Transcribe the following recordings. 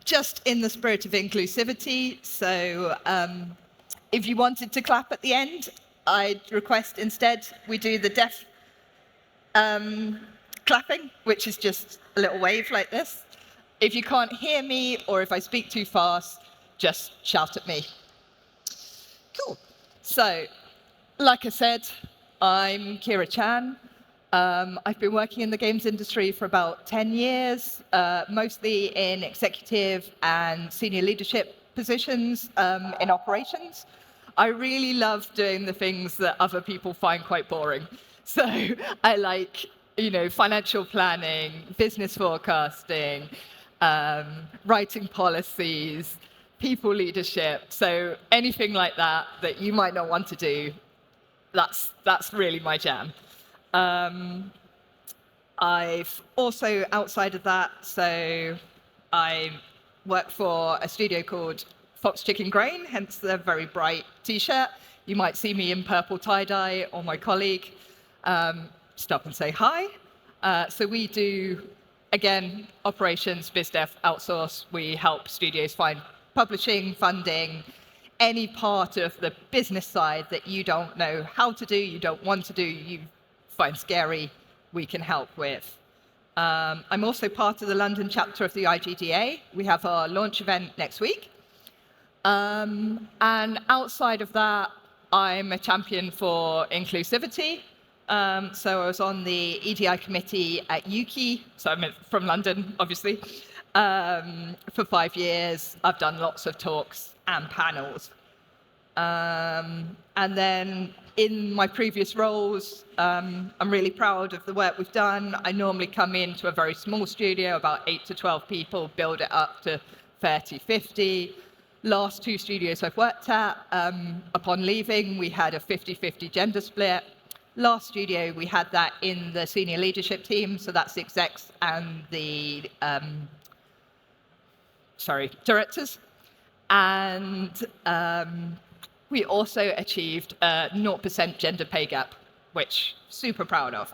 Just in the spirit of inclusivity, so if you wanted to clap at the end, I'd request instead we do the deaf clapping, which is just a little wave like this. If you can't hear me or if I speak too fast, just shout at me. Cool. So, like I said, I'm Kyra Chan. I've been working in the games industry for about 10 years, mostly in executive and senior leadership positions in operations. I really love doing the things that other people find quite boring. So I like, financial planning, business forecasting, writing policies, people leadership. So anything like that that you might not want to do, that's really my jam. I've also, outside of that, so I work for a studio called Fox Chicken Grain, hence the very bright t-shirt. You might see me in purple tie-dye, or my colleague. Stop and say hi. So we do, again, operations, biz dev, outsource. We help studios find publishing, funding, any part of the business side that you don't know how to do, you don't want to do, you find scary, we can help with. I'm also part of the London chapter of the IGDA. We have our launch event next week. And outside of that, I'm a champion for inclusivity. So I was on the EDI committee at UKI, so I'm from London, obviously, for 5 years. I've done lots of talks and panels. And then in my previous roles, I'm really proud of the work we've done. I normally come into a very small studio, about 8 to 12 people, build it up to 30, 50. Last 2 studios I've worked at, upon leaving, we had a 50-50 gender split. Last studio, we had that in the senior leadership team, so that's the execs and the directors. And we also achieved a 0% gender pay gap, which super proud of.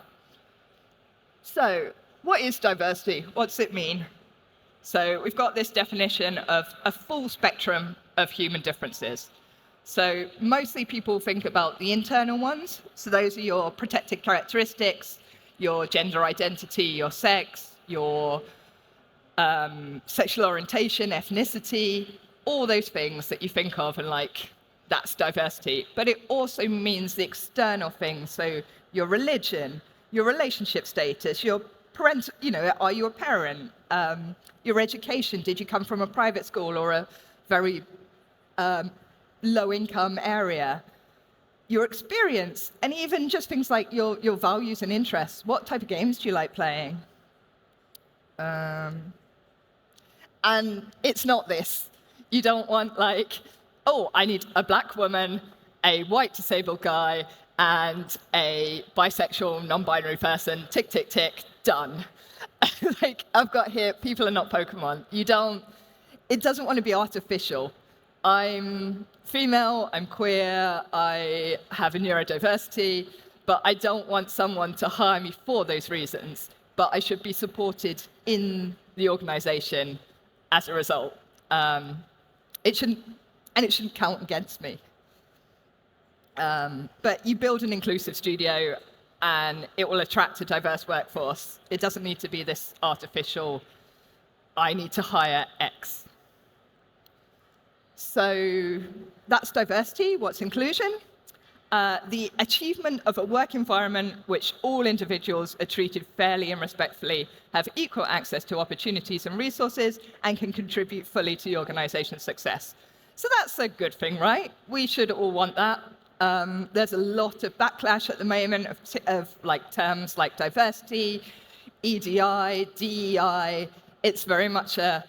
So what is diversity? What's it mean? So we've got this definition of a full spectrum of human differences. So mostly people think about the internal ones. So those are your protected characteristics, your gender identity, your sex, your sexual orientation, ethnicity, all those things that you think of and like, that's diversity. But it also means the external things. So your religion, your relationship status, your parental, are you a parent? Your education, did you come from a private school or a very low-income area? Your experience, and even just things like your values and interests. What type of games do you like playing? And it's not this. You don't want I need a black woman, a white disabled guy, and a bisexual, non-binary person. Tick, tick, tick, done. I've got here, people are not Pokemon. It doesn't want to be artificial. I'm female, I'm queer, I have a neurodiversity, but I don't want someone to hire me for those reasons, but I should be supported in the organization as a result. It shouldn't count against me. But you build an inclusive studio and it will attract a diverse workforce. It doesn't need to be this artificial, I need to hire X. So that's diversity. What's inclusion? The achievement of a work environment which all individuals are treated fairly and respectfully, have equal access to opportunities and resources, and can contribute fully to the organization's success. So that's a good thing, right? We should all want that. There's a lot of backlash at the moment of terms like diversity, EDI, DEI. It's very much a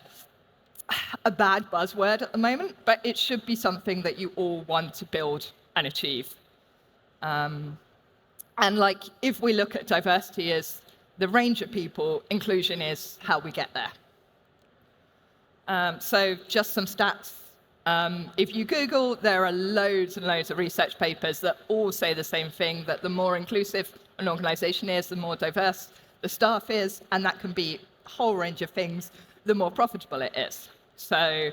bad buzzword at the moment, but it should be something that you all want to build and achieve. And if we look at diversity as the range of people, inclusion is how we get there. So just some stats. If you Google, there are loads and loads of research papers that all say the same thing, that the more inclusive an organization is, the more diverse the staff is, and that can be a whole range of things, the more profitable it is. So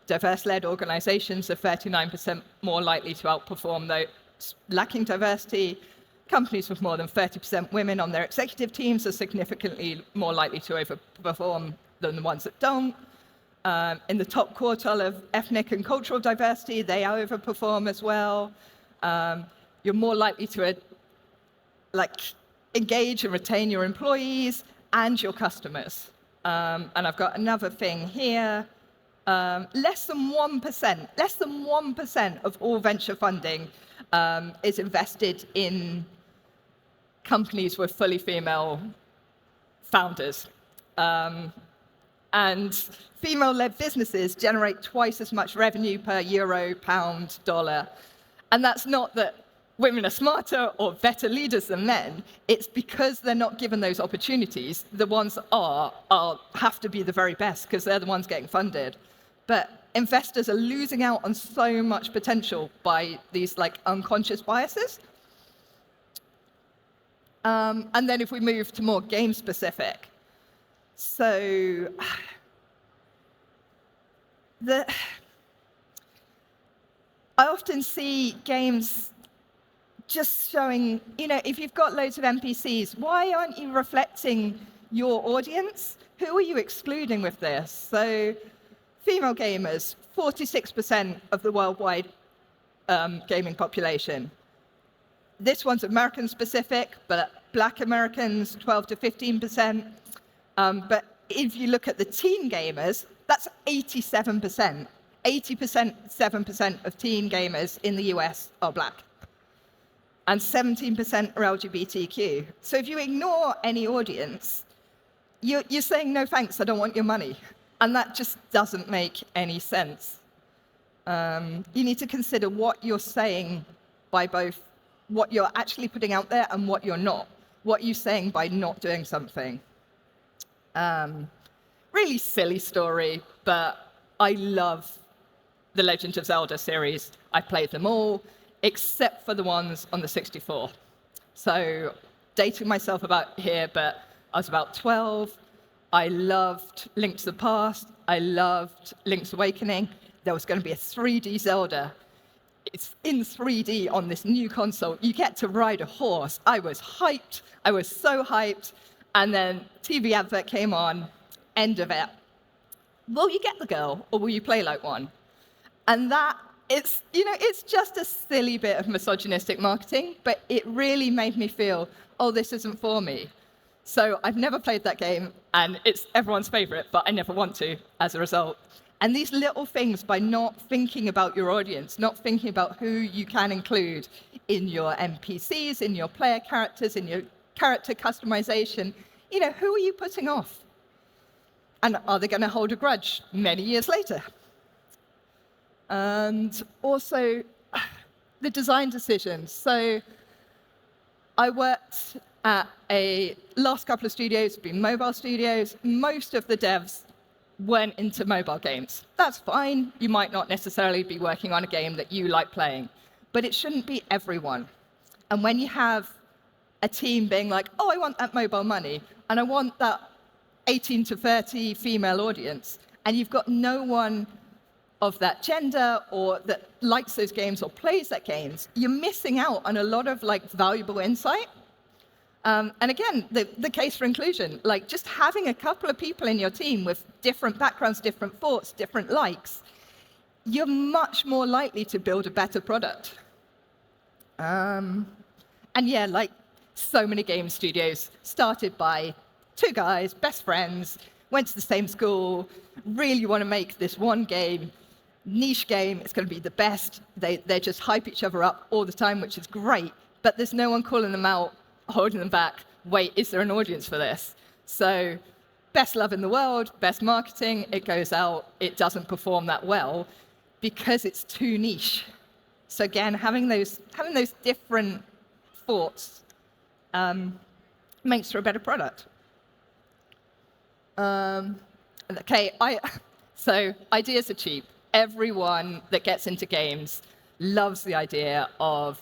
diverse-led organizations are 39% more likely to outperform those lacking diversity. Companies with more than 30% women on their executive teams are significantly more likely to overperform than the ones that don't. In the top quartile of ethnic and cultural diversity, they overperform as well. You're more likely to engage and retain your employees and your customers. And I've got another thing here. Less than 1% of all venture funding is invested in companies with fully female founders. And female-led businesses generate twice as much revenue per euro, pound, dollar. And that's not that women are smarter or better leaders than men. It's because they're not given those opportunities. The ones that have to be the very best because they're the ones getting funded. But investors are losing out on so much potential by these unconscious biases. And then if we move to more game-specific, so I often see games just showing, if you've got loads of NPCs, why aren't you reflecting your audience? Who are you excluding with this? So female gamers, 46% of the worldwide gaming population. This one's American-specific, but Black Americans, 12 to 15%. But if you look at the teen gamers, that's 87%. 87% of teen gamers in the US are Black. And 17% are LGBTQ. So if you ignore any audience, you're saying, no thanks, I don't want your money. And that just doesn't make any sense. You need to consider what you're saying by both what you're actually putting out there and what you're not. What you're saying by not doing something. Really silly story, but I love the Legend of Zelda series. I played them all, except for the ones on the 64. So, dating myself about here, but I was about 12. I loved Link to the Past. I loved Link's Awakening. There was going to be a 3D Zelda. It's in 3D on this new console. You get to ride a horse. I was hyped. I was so hyped. And then TV advert came on, end of it. Will you get the girl, or will you play like one? And it's just a silly bit of misogynistic marketing, but it really made me feel, oh, this isn't for me. So I've never played that game, and it's everyone's favorite, but I never want to as a result. And these little things, by not thinking about your audience, not thinking about who you can include in your NPCs, in your player characters, in your character customization, who are you putting off? And are they going to hold a grudge many years later? And also, the design decisions. So I worked at last couple of studios, been mobile studios. Most of the devs weren't into mobile games. That's fine. You might not necessarily be working on a game that you like playing, but it shouldn't be everyone. And when you have a team being like, oh, I want that mobile money, and I want that 18 to 30 female audience, and you've got no one of that gender or that likes those games or plays that games, you're missing out on a lot of valuable insight. And again, the case for inclusion, just having a couple of people in your team with different backgrounds, different thoughts, different likes, you're much more likely to build a better product. And yeah, so many game studios started by two guys, best friends, went to the same school, really want to make this one game, niche game, it's going to be the best. They just hype each other up all the time, which is great, but there's no one calling them out, holding them back. Wait, is there an audience for this? So best love in the world, best marketing, it goes out, it doesn't perform that well because it's too niche. So again, having those different thoughts makes for a better product. Okay, so ideas are cheap. Everyone that gets into games loves the idea of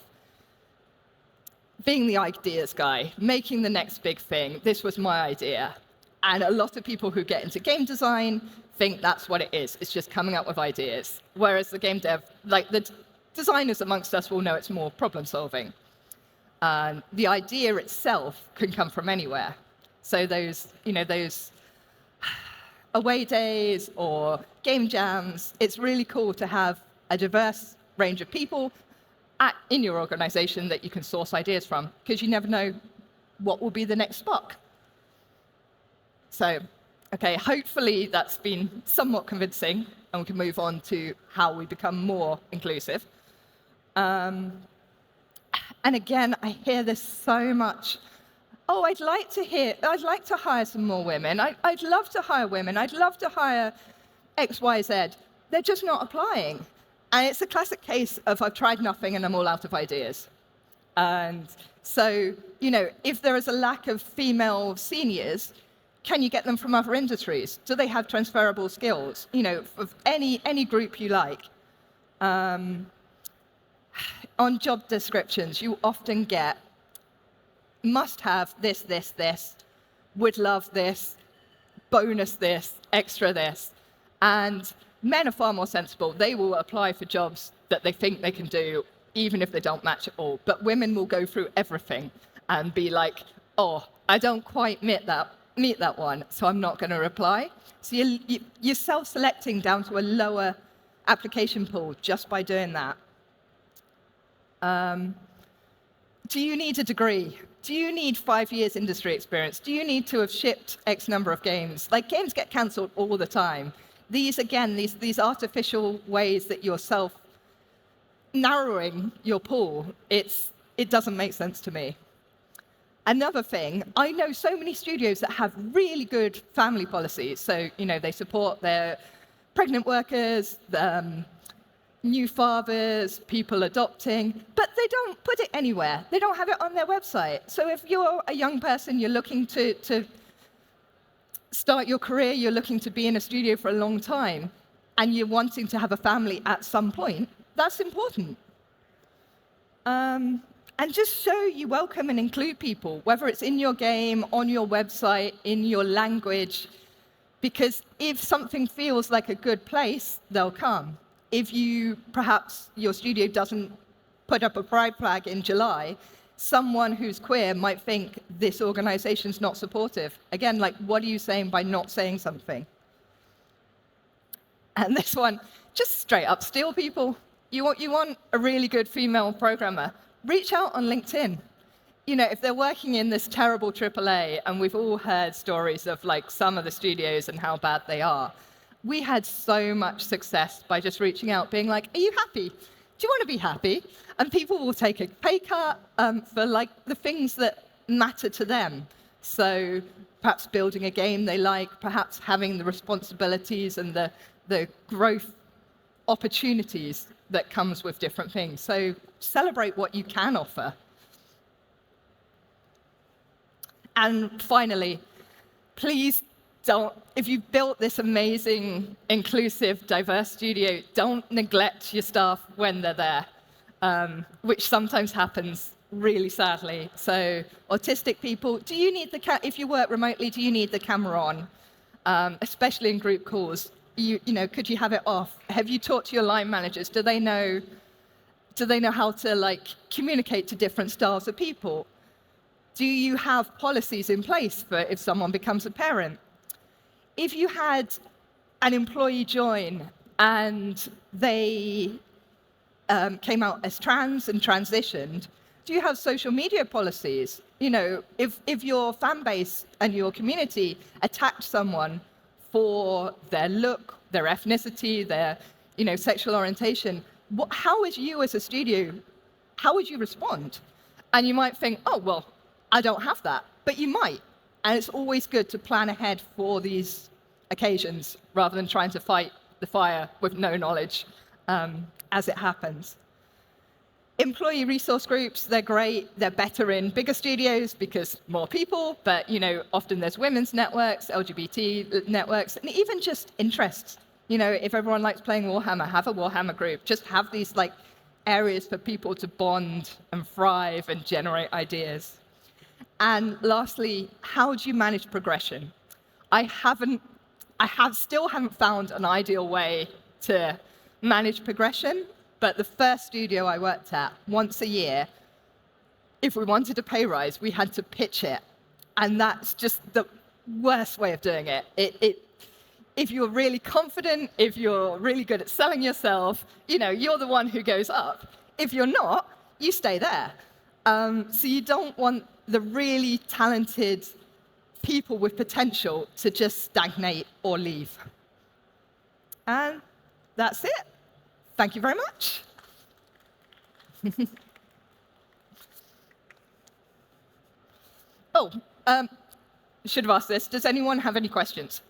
being the ideas guy, making the next big thing. This was my idea. And a lot of people who get into game design think that's what it is. It's just coming up with ideas. Whereas the game dev, like the designers amongst us will know it's more problem solving. The idea itself can come from anywhere. So those away days or game jams, it's really cool to have a diverse range of people in your organization that you can source ideas from, because you never know what will be the next Spock. So, okay, hopefully that's been somewhat convincing, and we can move on to how we become more inclusive. And again, I hear this so much. Oh, I'd like to hire some more women. I'd love to hire women. I'd love to hire X, Y, Z. They're just not applying. And it's a classic case of I've tried nothing and I'm all out of ideas. And so, if there is a lack of female seniors, can you get them from other industries? Do they have transferable skills? Of any group you like. On job descriptions, you often get must have this, would love this, bonus this, extra this. And men are far more sensible. They will apply for jobs that they think they can do, even if they don't match at all. But women will go through everything and be like, oh, I don't quite meet that one, so I'm not going to apply. So you're self-selecting down to a lower application pool just by doing that. Do you need a degree? Do you need 5 years industry experience? Do you need to have shipped X number of games? Like, games get cancelled all the time. These artificial ways that you're self-narrowing your pool, it doesn't make sense to me. Another thing, I know so many studios that have really good family policies. So, they support their pregnant workers, new fathers, people adopting, but they don't put it anywhere. They don't have it on their website. So if you're a young person, you're looking to start your career, you're looking to be in a studio for a long time, and you're wanting to have a family at some point, that's important. And just show you welcome and include people, whether it's in your game, on your website, in your language, because if something feels like a good place, they'll come. If perhaps your studio doesn't put up a pride flag in July, someone who's queer might think this organization's not supportive. Again, like, what are you saying by not saying something? And this one, just straight up steal people. You want a really good female programmer, reach out on LinkedIn. If they're working in this terrible AAA, and we've all heard stories of like some of the studios and how bad they are, we had so much success by just reaching out, being like, are you happy? Do you want to be happy? And people will take a pay cut for like the things that matter to them. So perhaps building a game they like, perhaps having the responsibilities and the growth opportunities that comes with different things. So celebrate what you can offer. And finally, please don't, if you've built this amazing, inclusive, diverse studio, don't neglect your staff when they're there, which sometimes happens really sadly. So autistic people, do you need if you work remotely, do you need the camera on? Especially in group calls, could you have it off? Have you talked to your line managers? Do they know how to like communicate to different styles of people? Do you have policies in place for if someone becomes a parent? If you had an employee join and they came out as trans and transitioned, do you have social media policies? If your fan base and your community attacked someone for their look, their ethnicity, their sexual orientation, how would you as a studio, how would you respond? And you might think, oh, well, I don't have that, but you might. And it's always good to plan ahead for these occasions rather than trying to fight the fire with no knowledge as it happens. Employee resource groups, they're great. They're better in bigger studios because more people, but often there's women's networks, LGBT networks, and even just interests. If everyone likes playing Warhammer, have a Warhammer group. Just have these like areas for people to bond and thrive and generate ideas. And lastly, how do you manage progression? still haven't found an ideal way to manage progression, but the first studio I worked at, once a year, if we wanted a pay rise, we had to pitch it. And that's just the worst way of doing it. If you're really confident, if you're really good at selling yourself, you're the one who goes up. If you're not, you stay there. So you don't want the really talented people with potential to just stagnate or leave. And that's it. Thank you very much. Oh, should have asked this. Does anyone have any questions?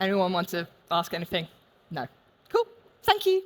Anyone want to ask anything? No. Cool. Thank you.